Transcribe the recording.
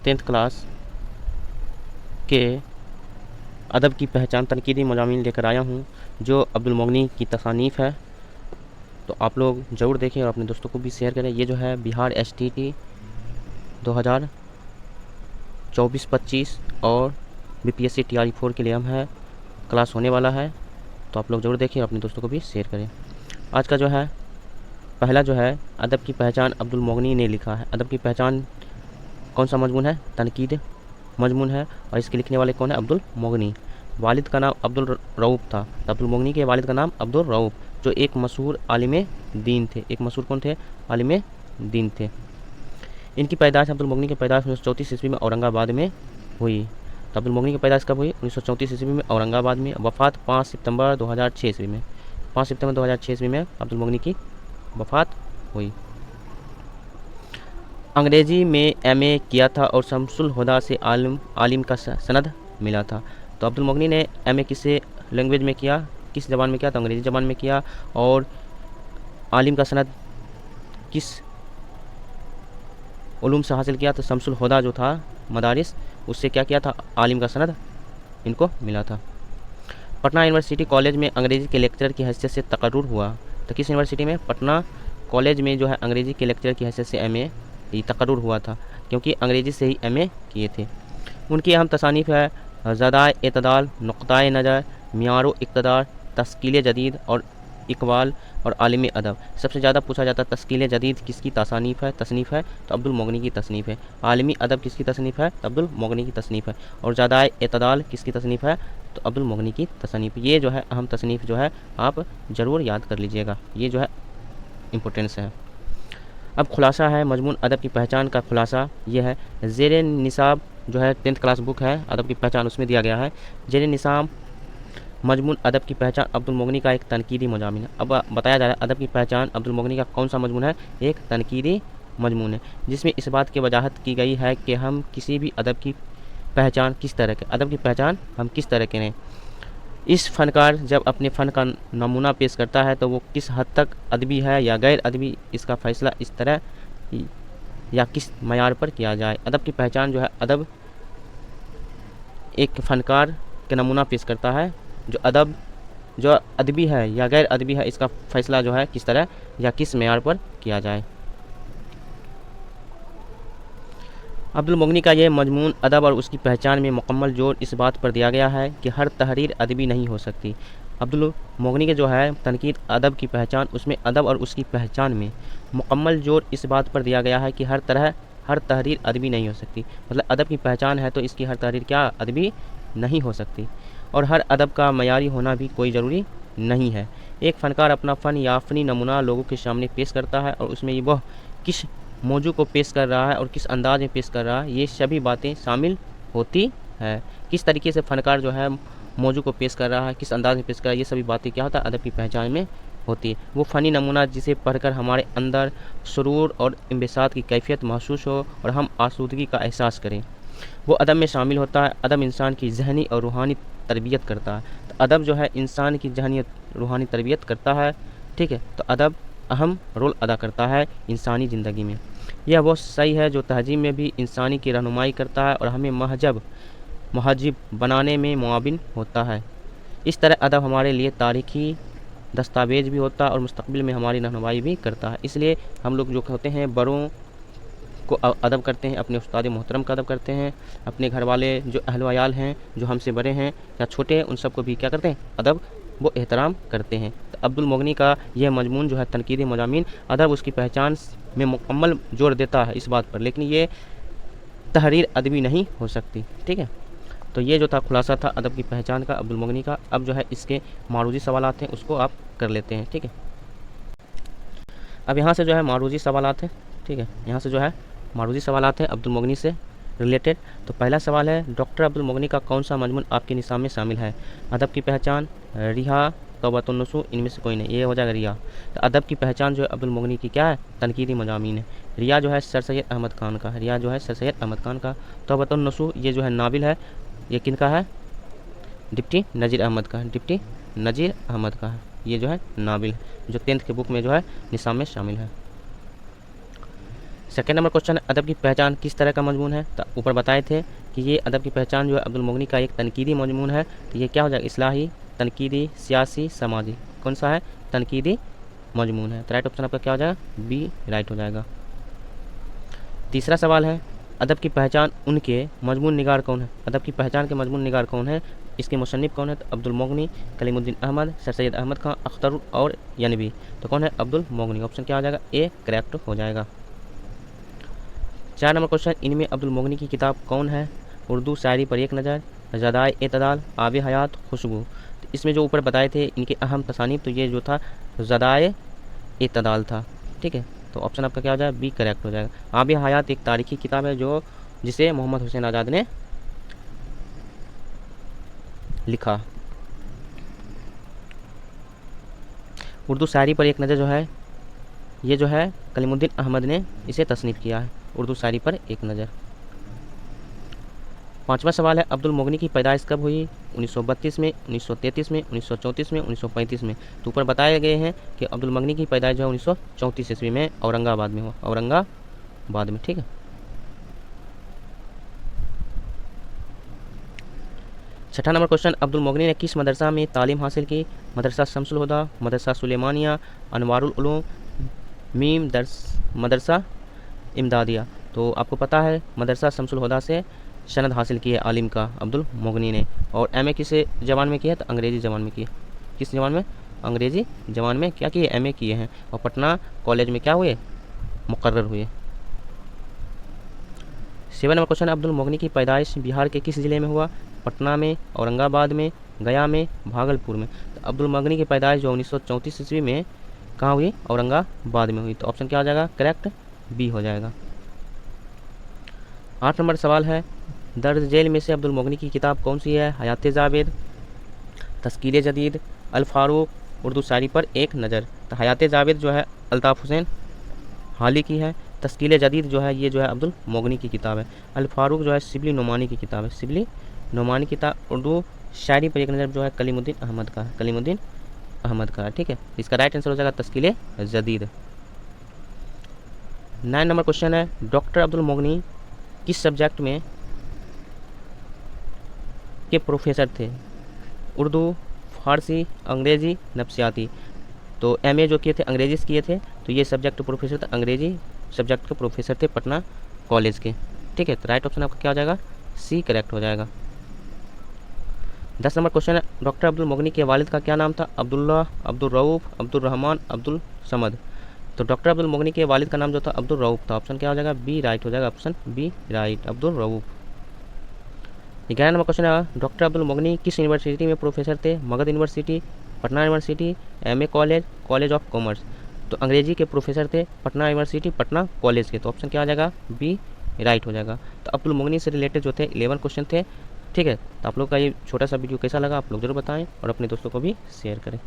10th class के अदब की पहचान तनकीदी मज़ामीन लेकर आया हूँ जो अब्दुल मुगनी की तसानीफ़ है। तो आप लोग ज़रूर देखें और अपने दोस्तों को भी शेयर करें। ये जो है बिहार STT 2024-25 और BPSC TRE 4 के लिए हम है क्लास होने वाला है। तो आप लोग ज़रूर देखें और अपने दोस्तों को भी शेयर करें। आज का जो है पहला जो है अदब की पहचान अब्दुल मुगनी ने लिखा है। अदब की पहचान कौन सा मजमून है? तनकीद मजमून है और इसके लिखने वाले कौन है? अब्दुल मुगनी। वालिद का नाम अब्दुल रऊफ़ था। तो अब्दुल मुगनी के वालिद का नाम अब्दुल रऊफ़, जो एक मशहूर आलिम दीन थे। एक मशहूर कौन थे? आलिम दीन थे। इनकी पैदाइश अब्दुल मुगनी की पैदाइश 1934 ईस्वी में औरंगाबाद में हुई। तो अब्दुल मुगनी की पैदाइश कब हुई? 1934 ईस्वी में औरंगाबाद में। वफ़ात 5 सितंबर 2006 ईस्वी में। 5 सितंबर 2006 ईस्वी में अब्दुल मुगनी की वफ़ात हुई। अंग्रेज़ी में MA किया था और शम्सुल हुदा से आलिम का सनद मिला था। तो अब्दुल मुगनी ने MA किस लैंग्वेज में किया, किस ज़बान में किया? तो अंग्रेज़ी ज़बान में किया। और आलिम का सनद किस उलूम से हासिल किया? तो शम्सुल हुदा जो था मदारिस, उससे क्या किया था? आलिम का सनद इनको मिला था। पटना यूनिवर्सिटी कॉलेज में अंग्रेज़ी के लेक्चरर की हैसियत से तकर्रुर हुआ। तो किस यूनिवर्सिटी में? पटना कॉलेज में जो है अंग्रेज़ी के लेक्चरर की हैसियत से MA तकर्रुर हुआ था, क्योंकि अंग्रेज़ी से ही MA किए थे। उनकी अहम तसानीफ़ है ज़दाए एतदाल, नुक़्ताए नज़र, मियारो इक़्तिदार, तस्कील जदीद और इक़बाल और आलिम अदब। सबसे ज़्यादा पूछा जाता है तस्कील जदीद किसकी तसानीफ़ है? तो अब्दुल मुगनी की तसनीफ़ है। आलिमी अदब किसकी तसनीफ़ है? तो अब्दुल मुगनी की तसनीफ़ है। और ज़दाए एतदाल किसकी तसनीफ़ है? तो अब्दुल मुगनी की तसनीफ़। ये जो है अहम तसनीफ़ जो है आप ज़रूर याद कर लीजिएगा, ये जो है इम्पोर्टेंस है। अब खुलासा है मजमून अदब की पहचान का खुलासा ये है। ज़ेर निसाब जो है 10th क्लास बुक है अदब की पहचान, उसमें दिया गया है ज़ेर निसाब मजमून अदब की पहचान अब्दुल मुगनी का एक तनकीदी मज़ामीन है। अब बताया जा रहा है अदब की पहचान अब्दुल मुगनी का कौन सा मजमून है? एक तनकीदी मजमून है, जिसमें इस बात की वजाहत की गई है कि हम किसी भी अदब की पहचान किस तरह के अदब की पहचान हम किस तरह के हैं। इस फ़नकार जब अपने फ़न का नमूना पेश करता है तो वो किस हद तक अदबी है या गैर अदबी, इसका फ़ैसला इस तरह या किस मयार पर किया जाए। अदब की पहचान जो है अदब एक फ़नकार के नमूना पेश करता है, जो अदबी है या गैर अदबी है, इसका फ़ैसला जो है किस तरह या किस मयार पर किया जाए। अब्दुल मुगनी का ये मजमून अदब और उसकी पहचान में मुकम्मल जोर इस बात पर दिया गया है कि हर तहरीर अदबी नहीं हो सकती। अब्दुल मुगनी के जो है तनकीद अदब की पहचान, उसमें अदब और उसकी पहचान में मुकम्मल जोर इस बात पर दिया गया है कि हर तहरीर अदबी नहीं हो सकती। मतलब अदब की पहचान है तो इसकी हर तहरीर क्या अदबी नहीं हो सकती, और हर अदब का मयारी होना भी कोई ज़रूरी नहीं है। एक फ़नकार अपना फ़न या अपनी नमूना लोगों के सामने पेश करता है और उसमें वह किस मौजू को पेश कर रहा है और किस अंदाज में पेश कर रहा है, ये सभी बातें शामिल होती है। किस तरीके से फ़नकार जो है मौजू को पेश कर रहा है, किस अंदाज में पेश कर रहा है, ये सभी बातें क्या होता है? अदब की पहचान में होती है। वो फ़नी नमूना जिसे पढ़कर हमारे अंदर सुरूर और इंबिसात की कैफियत महसूस हो और हम आसूदगी का एहसास करें, वो अदब में शामिल होता है। अदब इंसान की ज़हनी और रूहानी तरबियत करता है। तो अदब जो है इंसान की ज़हनी रूहानी तरबियत करता है, ठीक है। तो अदब अहम रोल अदा करता है इंसानी ज़िंदगी में। यह वो सही है जो तहज़ीब में भी इंसानी की रहनुमाई करता है और हमें महजब बनाने में मुआविन होता है। इस तरह अदब हमारे लिए तारीख़ी दस्तावेज़ भी होता है और मुस्तक़बिल में हमारी रहनुमाई भी करता है। इसलिए हम लोग जो होते हैं बड़ों को अदब करते हैं, अपने उस्ताद मोहतरम का अदब करते हैं, अपने घर वाले जो अहल व अयाल हैं, जो हमसे बड़े हैं या छोटे हैं, उन सबको भी क्या करते हैं? अदब वो एहतराम करते हैं। तो अब्दुल मुगनी का यह मजमून जो है तनकीदी मज़ामीन अदब उसकी पहचान में मुकम्मल जोर देता है इस बात पर, लेकिन ये तहरीर अदबी नहीं हो सकती, ठीक है। तो ये जो था खुलासा था अदब की पहचान का अब्दुल मुगनी का। अब जो है इसके मारूजी सवालात हैं उसको आप कर लेते हैं, ठीक है। अब यहाँ से जो है मारूजी सवालात हैं, ठीक है। यहाँ से जो है मारूजी सवालात हैं अब्दुल मुगनी से रिलेटेड। तो पहला सवाल है डॉक्टर अब्दुल मुगनी का कौन सा मजमून आपके निसाब में शामिल है? अदब की पहचान, रिहा, तौबतुन नसूह, इनमें से कोई नहीं, ये हो जाएगा रिया। तो अदब की पहचान जो है अब्दुल मुगनी की क्या है? तनकीदी मज़ामीन है। रिया जो है सर सैयद अहमद खान का है, रिया जो है सर सैयद अहमद खान का। तौबतुन नसूह ये जो है नाबिल है, ये किन का है? डिप्टी नज़ीर अहमद का है, डिप्टी नज़ीर अहमद का है, ये जो है नाबिल है, जो 10th के बुक में जो है निसाब में शामिल है। सेकेंड नंबर क्वेश्चन है, अदब की पहचान किस तरह का मजमून है। तो ऊपर बताए थे कि ये अदब की पहचान जो है अब्दुल मुगनी का एक तनकीदी मजमून है। तो ये क्या हो जाएगा, इस्लाही, तनकीदी, सियासी, समाजी। कौन सा है, तनकीदी मजमून है। तो राइट ऑप्शन आपका क्या हो जाएगा, बी राइट हो जाएगा। तीसरा सवाल है, अदब की पहचान उनके मजमून निगार कौन है। अदब की पहचान के मजमून निगार कौन है, इसके मुसन्निफ कौन है। तो अब्दुल मुगनी, कलीमुद्दीन अहमद, सर सैयद अहमद खां, अख्तर और यनवी। तो कौन है, अब्दुल मुगनी। ऑप्शन क्या हो जाएगा, ए करेक्ट हो जाएगा। 4 नंबर क्वेश्चन, इनमें अब्दुल मुगनी की किताब कौन है। उर्दू शायरी पर एक नज़र, ज़दाए एतदाल, आब हयात, खुशबू। तो इसमें जो ऊपर बताए थे इनके अहम तसानीफ, तो ये जो था ज़दाए एतदाल था। ठीक है, तो ऑप्शन आपका क्या हो जाएगा, बी करेक्ट हो जाएगा। आब हयात एक तारीखी किताब है जो जिसे मोहम्मद हुसैन आज़ाद ने लिखा। उर्दू शायरी पर एक नज़र जो है ये जो है कलीमुद्दीन अहमद ने इसे तसनीफ़ किया है, उर्दू शायरी पर एक नज़र। 5वां सवाल है, अब्दुल मुगनी की पैदाइश कब हुई। 1932 में, 1933 में, 1934 में, 1935 में। तो ऊपर बताए गए हैं कि अब्दुल मुगनी की पैदाइश जो है 1934 ईस्वी में औरंगाबाद में हुआ, औरंगाबाद में। ठीक है, 6ठा नंबर क्वेश्चन, अब्दुल मुगनी ने किस मदरसा में तालीम हासिल की। मदरसा शम्सुल हुदा, मदरसा सुलेमानिया, अनवारुल उलूम, मीम दर्स, मदरसा इमदादिया। तो आपको पता है मदरसा शम्सुल हुदा से सनद हासिल की है आलिम का अब्दुल मुगनी ने। और एमए किस जबान में किया है, तो अंग्रेज़ी जबान में किया। किस जबान में, अंग्रेज़ी जबान में क्या किए, एमए किए हैं। और पटना कॉलेज में क्या हुए, मुकर्रर हुए। 7 नंबर क्वेश्चन, अब्दुल मुगनी की पैदाइश बिहार के किस ज़िले में हुआ। पटना में, औरंगाबाद में, गया में, भागलपुर में। तो अब्दुल मुगनी की पैदाइश जो 1934 ईस्वी में कहाँ हुई, औरंगाबाद में हुई। तो ऑप्शन क्या हो जाएगा, करेक्ट बी हो जाएगा। 8 नंबर सवाल है, दर्द जेल में से अब्दुल मुगनी की किताब कौन सी है। हयात जावेद, तस्कीर जदीद, अल फारूक, उर्दू शायरी पर एक नज़र। तो हयात जावेद जो है अल्ताफ़ हुसैन हाली की है। तस्कीर जदीद जो है ये जो है अब्दुल मुगनी की किताब है। अल फारूक जो है शिबली नोमानी की किताब है, शिबली नोमानी की किताब। उर्दू शायरी पर एक नज़र जो है कलीमुद्दीन अहमद का है, कलीमुद्दीन अहमद का है। ठीक है, इसका राइट आंसर हो जाएगा तस्कीर जदीद। 9 नंबर क्वेश्चन है, डॉक्टर अब्दुल मुगनी किस सब्जेक्ट में के प्रोफेसर थे। उर्दू, फारसी, अंग्रेज़ी, नफ्सियाती। तो एमए जो किए थे अंग्रेजी से किए थे, तो ये सब्जेक्ट प्रोफेसर थे, अंग्रेजी सब्जेक्ट के प्रोफेसर थे पटना कॉलेज के। ठीक है, तो राइट ऑप्शन आपका क्या हो जाएगा, सी करेक्ट हो जाएगा। 10 नंबर क्वेश्चन है, डॉक्टर अब्दुल मुगनी के वालिद का क्या नाम था। अब्दुल्ला, अब्दुल रऊफ़, अब्दुल रहमान, अब्दुल समद। तो डॉक्टर अब्दुल मुगनी के वालिद का नाम जो था अब्दुल रऊफ़ था। ऑप्शन क्या हो जाएगा, बी राइट हो जाएगा, option B right, Abdul Rauf. 11 number question है, डॉक्टर अब्दुल मुगनी किस यूनिवर्सिटी में प्रोफेसर थे। Magadh university, Patna university, MA college, college of commerce. तो अंग्रेजी के प्रोफेसर थे पटना यूनिवर्सिटी, पटना कॉलेज के। तो ऑप्शन क्या हो जाएगा, बी राइट हो जाएगा। तो अब्दुल मुगनी से रिलेटेड जो थे 11 क्वेश्चन थे। ठीक है, तो आप लोग का ये छोटा सा वीडियो कैसा लगा आप लोग जरूर बताएं और अपने दोस्तों को भी शेयर करें।